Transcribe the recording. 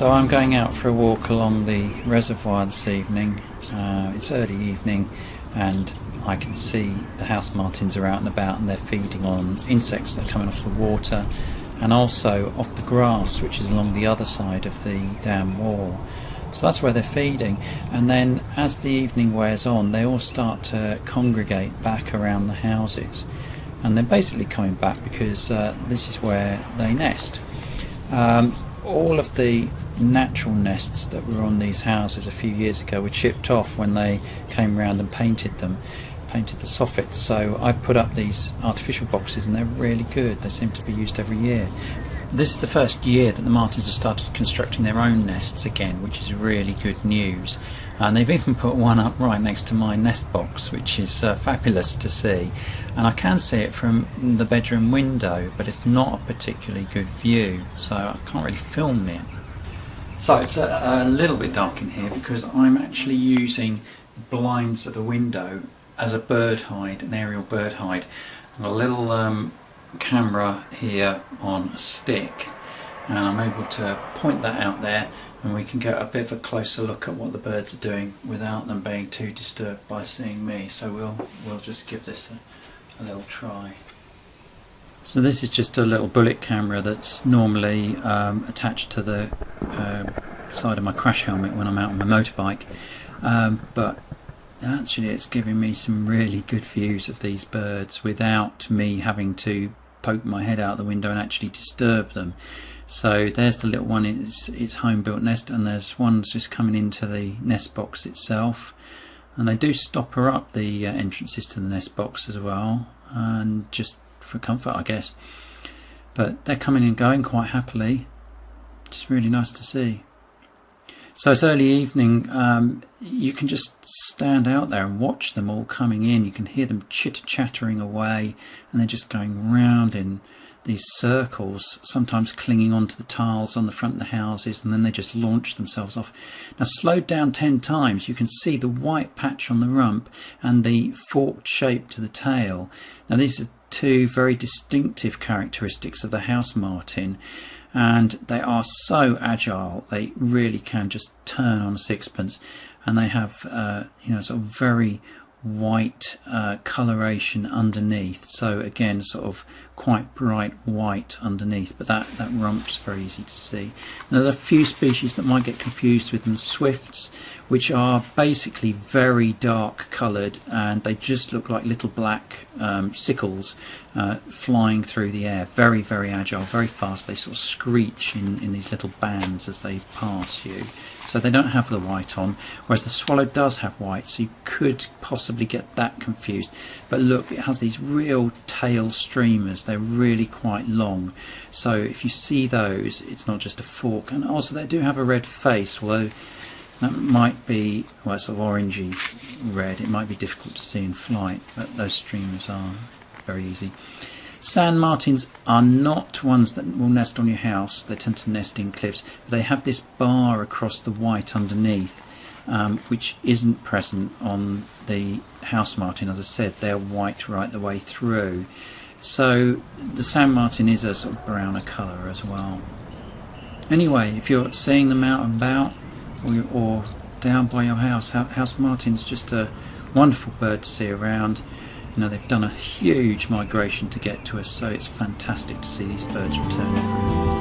So I'm going out for a walk along the reservoir this evening. It's early evening and I can see the house martins are out and about and they're feeding on insects that are coming off the water and also off the grass, which is along the other side of the dam wall. So that's where they're feeding, and then as the evening wears on they all start to congregate back around the houses, and they're basically coming back because this is where they nest. All of the natural nests that were on these houses a few years ago were chipped off when they came around and painted the soffits. So I put up these artificial boxes and they're really good. They seem to be used every year. This is the first year that the martins have started constructing their own nests again, which is really good news. And they've even put one up right next to my nest box, which is fabulous to see. And I can see it from the bedroom window, but it's not a particularly good view, so I can't really film it. So it's a little bit dark in here because I'm actually using blinds at the window as a bird hide, an aerial bird hide. And a little camera here on a stick, and I'm able to point that out there and we can get a bit of a closer look at what the birds are doing without them being too disturbed by seeing me. So we'll just give this a little try. So this is just a little bullet camera that's normally attached to the side of my crash helmet when I'm out on my motorbike, but actually it's giving me some really good views of these birds without me having to poke my head out the window and actually disturb them. So there's the little one, it's home built nest, and there's one just coming into the nest box itself, and they do stopper up the entrances to the nest box as well, and just for comfort I guess, but they're coming and going quite happily. It's really nice to see. So it's early evening, you can just stand out there and watch them all coming in. You can hear them chitter-chattering away, and they're just going round in these circles, sometimes clinging onto the tiles on the front of the houses, and then they just launch themselves off. Now slowed down 10 times, you can see the white patch on the rump and the forked shape to the tail. Now these are two very distinctive characteristics of the house martin, and they are so agile. They really can just turn on a sixpence, and they have sort of very white coloration underneath, so again sort of quite bright white underneath, but that rump's very easy to see. Now, there's a few species that might get confused with them, swifts, which are basically very dark coloured, and they just look like little black sickles flying through the air. Very, very agile, very fast. They sort of screech in these little bands as they pass you. So they don't have the white on, whereas the swallow does have white, so you could possibly get that confused. But look, it has these real tail streamers. They're really quite long, so if you see those, it's not just a fork. And also they do have a red face, although that might be, well, sort of orangey red. It might be difficult to see in flight, but those streamers are very easy. Sand martins are not ones that will nest on your house. They tend to nest in cliffs. They have this bar across the white underneath, which isn't present on the house martin. As I said, they're white right the way through. So the sand martin is a sort of browner colour as well. Anyway, if you're seeing them out and about or down by your house, house martin's just a wonderful bird to see around. You know, they've done a huge migration to get to us, so it's fantastic to see these birds returning.